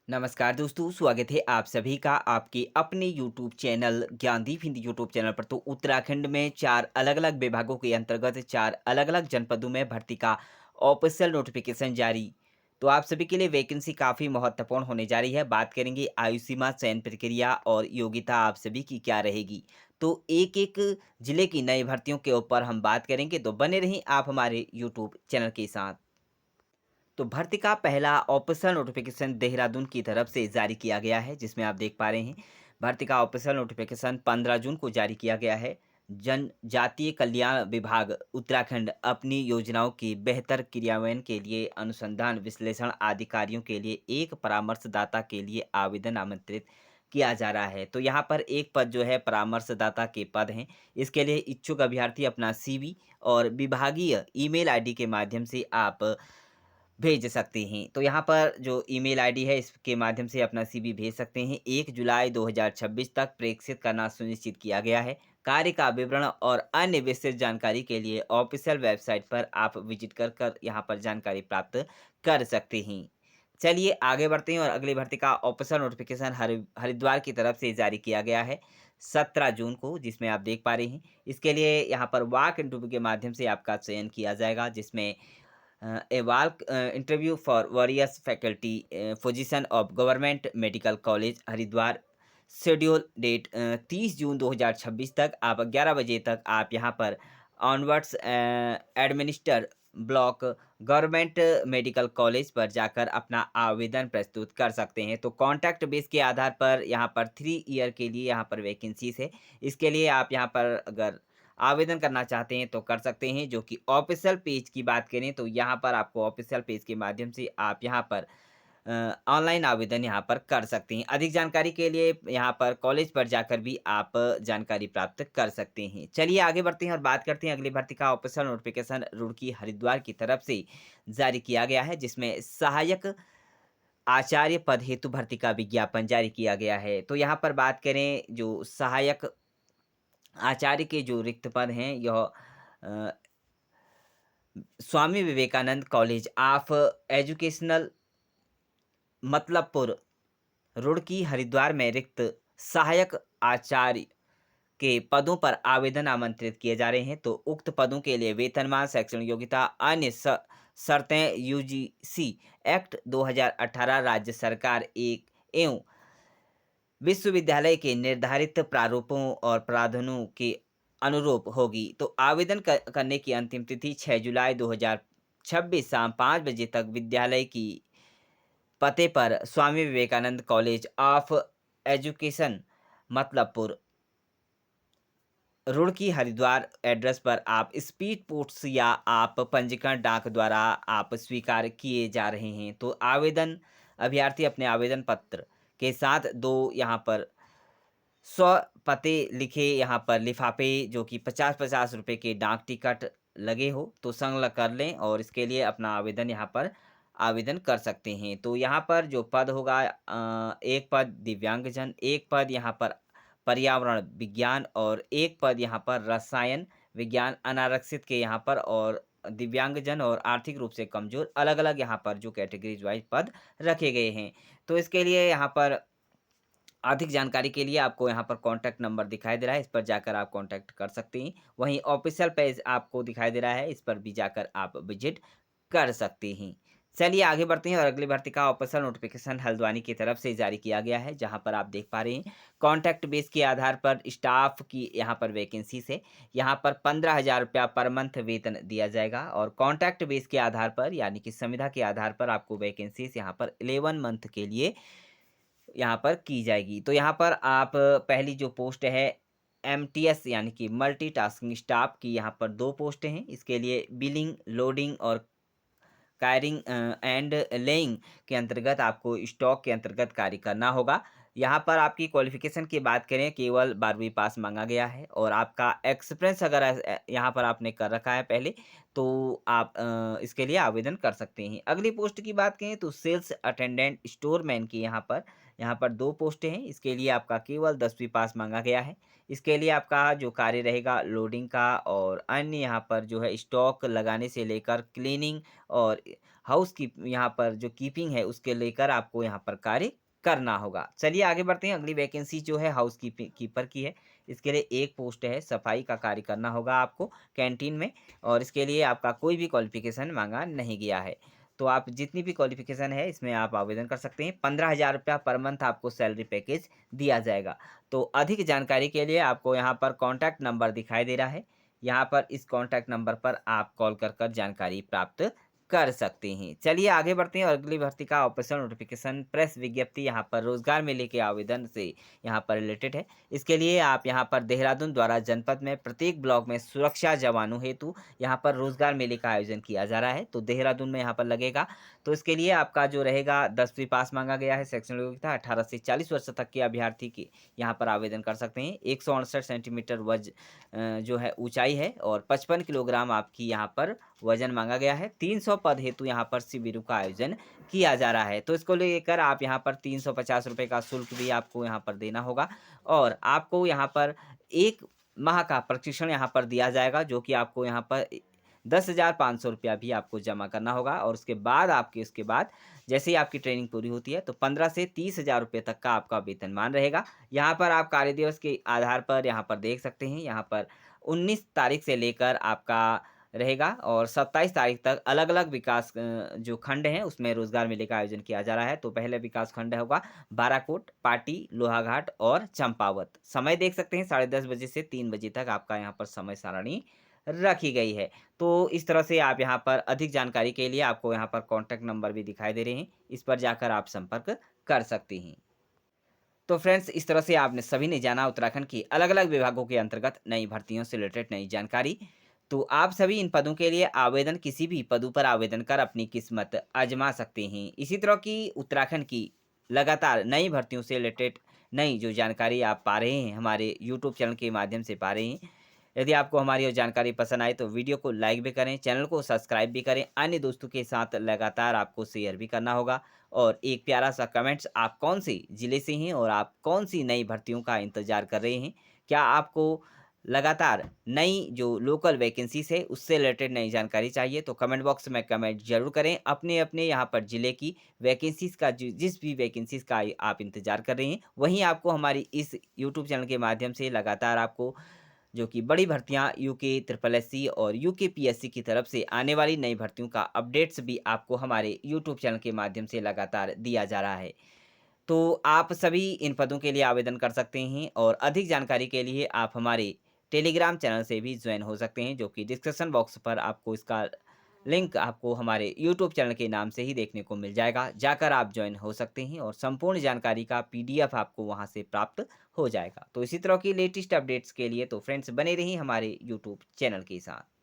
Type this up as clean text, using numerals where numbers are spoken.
नमस्कार दोस्तों, स्वागत है आप सभी का आपके अपने YouTube channel Gyandeep Hindi YouTube channel पर। तो उत्तराखंड में 4 अलग-अलग विभागों के अंतर्गत 4 अलग-अलग जनपदों में भर्ती का ऑफिशियल नोटिफिकेशन जारी। तो आप सभी के लिए वैकेंसी काफ़ी महत्वपूर्ण होने जा रही है। बात करेंगे आयु सीमा, चयन प्रक्रिया और योग्यता आप सभी की क्या रहेगी। तो एक-एक जिले की नई भर्तियों के ऊपर हम बात करेंगे, तो बने रहिए आप हमारे यूट्यूब चैनल के साथ। तो भर्ती का पहला ऑफिशियल नोटिफिकेशन देहरादून की तरफ से जारी किया गया है, जिसमें आप देख पा रहे हैं भर्ती का ऑफिशियल नोटिफिकेशन 15 जून को जारी किया गया है। जनजातीय कल्याण विभाग उत्तराखंड अपनी योजनाओं की बेहतर क्रियान्वयन के लिए अनुसंधान विश्लेषण आदि कार्यों के लिए एक परामर्शदाता के लिए आवेदन आमंत्रित किया जा रहा है। तो यहाँ पर एक पद जो है परामर्शदाता के पद हैं। इसके लिए इच्छुक अभ्यर्थी अपना सीवी और विभागीय ईमेल आईडी के माध्यम से आप भेज सकते हैं। तो यहाँ पर जो ईमेल आईडी है इसके माध्यम से अपना सीवी भेज सकते हैं। 1 जुलाई 2026 तक प्रेषित करना सुनिश्चित किया गया है। कार्य का विवरण और अन्य विस्तृत जानकारी के लिए ऑफिशियल वेबसाइट पर आप विजिट कर यहाँ पर जानकारी प्राप्त कर सकते हैं। चलिए आगे बढ़ते हैं और अगली भर्ती का ऑफिशियल नोटिफिकेशन हरिद्वार की तरफ से जारी किया गया है 17 जून को, जिसमें आप देख पा रहे हैं। इसके लिए यहाँ पर वॉक इंटरव्यू के माध्यम से आपका चयन किया जाएगा, जिसमें a walk interview for various faculty position of Government Medical College Haridwar. Schedule date 30 जून 2026 तक आप 11 बजे तक आप यहाँ पर onwards administer block government medical college पर जाकर अपना आवेदन प्रस्तुत कर सकते हैं। तो कॉन्टैक्ट बेस के आधार पर यहाँ पर 3 ईयर के लिए यहाँ पर वैकेंसीज है। इसके लिए आप यहाँ पर अगर आवेदन करना चाहते हैं तो कर सकते हैं। जो कि ऑफिशियल पेज की बात करें तो यहाँ पर आपको ऑफिशियल पेज के माध्यम से आप यहाँ पर ऑनलाइन आवेदन यहाँ पर कर सकते हैं। अधिक जानकारी के लिए यहाँ पर कॉलेज पर जाकर भी आप जानकारी प्राप्त कर सकते हैं। चलिए आगे बढ़ते हैं और बात करते हैं अगली भर्ती का ऑफिशियल नोटिफिकेशन रुड़की हरिद्वार की तरफ से जारी किया गया है, जिसमें सहायक आचार्य पद हेतु भर्ती का विज्ञापन जारी किया गया है। तो यहाँ पर बात करें जो सहायक आचार्य के जो रिक्त पद हैं यह Swami Vivekananda college of educational Matlabpur Roorkee Haridwar में रिक्त सहायक आचार्य के पदों पर आवेदन आमंत्रित किए जा रहे हैं। तो उक्त पदों के लिए वेतनमान, शैक्षणिक योग्यता, अन्य शर्तें यूजीसी एक्ट 2018 राज्य सरकार एक एवं विश्वविद्यालय के निर्धारित प्रारूपों और प्रावधानों के अनुरूप होगी। तो आवेदन करने की अंतिम तिथि 6 जुलाई 2026 शाम 5 बजे तक विद्यालय की पते पर Swami Vivekananda college of education Matlabpur Roorkee Haridwar address पर आप स्पीड पोस्ट या आप पंजीकरण डाक द्वारा आप स्वीकार किए जा रहे हैं। तो आवेदन अभ्यर्थी अपने आवेदन पत्र के साथ दो यहाँ पर 100 पते लिखे यहाँ पर लिफाफे जो कि 50-50 रुपए के डाक टिकट लगे हो तो संलग्न कर लें और इसके लिए अपना आवेदन यहाँ पर आवेदन कर सकते हैं। तो यहाँ पर जो पद होगा एक पद दिव्यांगजन, एक पद यहाँ पर पर्यावरण विज्ञान और एक पद यहाँ पर रसायन विज्ञान अनारक्षित के यहाँ पर और दिव्यांगजन और आर्थिक रूप से कमजोर अलग-अलग यहाँ पर जो कैटेगरीज वाइज पद रखे गए हैं। तो इसके लिए यहाँ पर अधिक जानकारी के लिए आपको यहाँ पर कॉन्टैक्ट नंबर दिखाई दे रहा है, इस पर जाकर आप कॉन्टैक्ट कर सकते हैं। वहीं ऑफ़िशियल पेज आपको दिखाई दे रहा है, इस पर भी जाकर आप विज़िट कर सकते हैं। चलिए आगे बढ़ते हैं और अगली भर्ती का ऑफ़िशियल नोटिफ़िकेशन हल्द्वानी की तरफ से जारी किया गया है, जहाँ पर आप देख पा रहे हैं कॉन्टैक्ट बेस के आधार पर स्टाफ़ की यहाँ पर वैकेंसीज़ है। यहाँ पर 15,000 रुपया पर मंथ वेतन दिया जाएगा और कॉन्ट्रैक्ट बेस के आधार पर यानी कि संविदा के आधार पर आपको वैकेंसीज़ यहाँ पर 11 मंथ के लिए यहाँ पर की जाएगी। तो यहाँ पर आप पहली जो पोस्ट है एमटीएस यानी कि मल्टीटास्किंग स्टाफ की यहाँ पर 2 पोस्टें हैं। इसके लिए बिलिंग, लोडिंग और कैरिंग एंड लेइंग के अंतर्गत आपको स्टॉक के अंतर्गत कार्य करना होगा। यहाँ पर आपकी क्वालिफ़िकेशन की बात करें केवल 12वीं पास माँगा गया है और आपका एक्सपीरियंस अगर यहाँ पर आपने कर रखा है पहले तो आप इसके लिए आवेदन कर सकते हैं। अगली पोस्ट की बात करें तो सेल्स अटेंडेंट स्टोरमैन की यहाँ पर 2 पोस्टें हैं। इसके लिए आपका केवल 10वीं पास माँगा गया है। इसके लिए आपका जो कार्य रहेगा लोडिंग का और अन्य यहाँ पर जो है स्टॉक लगाने से लेकर क्लीनिंग और हाउस कीप यहाँ पर जो कीपिंग है उसके लेकर आपको यहाँ पर कार्य करना होगा। चलिए आगे बढ़ते हैं, अगली वैकेंसी जो है हाउस कीपर की है। इसके लिए एक पोस्ट है, सफाई का कार्य करना होगा आपको कैंटीन में, और इसके लिए आपका कोई भी क्वालिफ़िकेशन माँगा नहीं गया है। तो आप जितनी भी क्वालिफ़िकेशन है इसमें आप आवेदन कर सकते हैं। ₹15,000 पर मंथ आपको सैलरी पैकेज दिया जाएगा। तो अधिक जानकारी के लिए आपको यहाँ पर कॉन्टैक्ट नंबर दिखाई दे रहा है। यहाँ पर इस कॉन्टैक्ट नंबर पर आप कॉल कर जानकारी प्राप्त कर सकते हैं। चलिए आगे बढ़ते हैं, और अगली भर्ती का ऑफिशियल नोटिफ़िकेशन प्रेस विज्ञप्ति यहाँ पर रोज़गार मेले के आवेदन से यहाँ पर रिलेटेड है। इसके लिए आप यहाँ पर देहरादून द्वारा जनपद में प्रत्येक ब्लॉक में सुरक्षा जवानों हेतु यहाँ पर रोज़गार मेले का आयोजन किया जा रहा है। तो देहरादून में यहाँ पर लगेगा। तो इसके लिए आपका जो रहेगा 10वीं पास माँगा गया है, शैक्षणिक योग्यता 18 से 40 वर्ष तक के अभ्यर्थी की यहाँ पर आवेदन कर सकते हैं। 168 सेंटीमीटर जो है ऊँचाई है, और 55 किलोग्राम आपकी यहाँ पर वज़न माँगा गया है। 300 पद हेतु यहाँ पर शिविरों का आयोजन किया जा रहा है। तो इसको लेकर आप यहाँ पर ₹350 का शुल्क भी आपको यहाँ पर देना होगा, और आपको यहाँ पर 1 माह का प्रशिक्षण यहाँ पर दिया जाएगा, जो कि आपको यहाँ पर ₹10,500 भी आपको जमा करना होगा, और उसके बाद जैसे ही आपकी ट्रेनिंग पूरी होती है तो 15 से ₹30,000 तक का आपका वेतनमान रहेगा। यहाँ पर आप कार्य दिवस के आधार पर यहाँ पर देख सकते हैं, यहाँ पर 19 तारीख से लेकर आपका रहेगा, और 27 तारीख तक अलग-अलग विकास जो खंड हैं उसमें रोज़गार मेले का आयोजन किया जा रहा है। तो पहले विकास खंड होगा बाराकोट, पाटी, लोहाघाट और चंपावत। समय देख सकते हैं 10:30 बजे से 3 बजे तक आपका यहाँ पर समय सारणी रखी गई है। तो इस तरह से आप यहाँ पर अधिक जानकारी के लिए आपको यहाँ पर कॉन्टैक्ट नंबर भी दिखाई दे रहे हैं, इस पर जाकर आप संपर्क कर सकते हैं। तो फ्रेंड्स, इस तरह से आपने सभी ने जाना उत्तराखंड की अलग-अलग विभागों के अंतर्गत नई भर्तियों से रिलेटेड नई जानकारी। तो आप सभी इन पदों के लिए आवेदन किसी भी पदों पर आवेदन कर अपनी किस्मत आज़मा सकते हैं। इसी तरह की उत्तराखंड की लगातार नई भर्तियों से रिलेटेड नई जो जानकारी आप पा रहे हैं, हमारे यूट्यूब चैनल के माध्यम से पा रहे हैं। यदि आपको हमारी ये जानकारी पसंद आए तो वीडियो को लाइक भी करें, चैनल को सब्सक्राइब भी करें, अन्य दोस्तों के साथ लगातार आपको शेयर भी करना होगा, और एक प्यारा सा कमेंट्स आप कौन से ज़िले से हैं और आप कौन सी नई भर्तियों का इंतज़ार कर रहे हैं? क्या आपको लगातार नई जो लोकल वैकेंसीज़ है उससे रिलेटेड नई जानकारी चाहिए? तो कमेंट बॉक्स में कमेंट ज़रूर करें। अपने-अपने यहाँ पर ज़िले की वैकेंसीज़ का जिस भी वैकेंसीज़ का आप इंतज़ार कर रहे हैं, वहीं आपको हमारी इस यूट्यूब चैनल के माध्यम से लगातार आपको जो कि बड़ी भर्तियाँ यूके ट्रिपल एससी और यूके पीएससी की तरफ से आने वाली नई भर्तियों का अपडेट्स भी आपको हमारे यूट्यूब चैनल के माध्यम से लगातार दिया जा रहा है। तो आप सभी इन पदों के लिए आवेदन कर सकते हैं, और अधिक जानकारी के लिए आप हमारे टेलीग्राम चैनल से भी ज्वाइन हो सकते हैं, जो कि डिस्क्रिप्शन बॉक्स पर आपको इसका लिंक आपको हमारे यूट्यूब चैनल के नाम से ही देखने को मिल जाएगा। जाकर आप ज्वाइन हो सकते हैं, और संपूर्ण जानकारी का पीडीएफ आपको वहां से प्राप्त हो जाएगा। तो इसी तरह की लेटेस्ट अपडेट्स के लिए तो फ्रेंड्स बने रहिए हमारे यूट्यूब चैनल के साथ।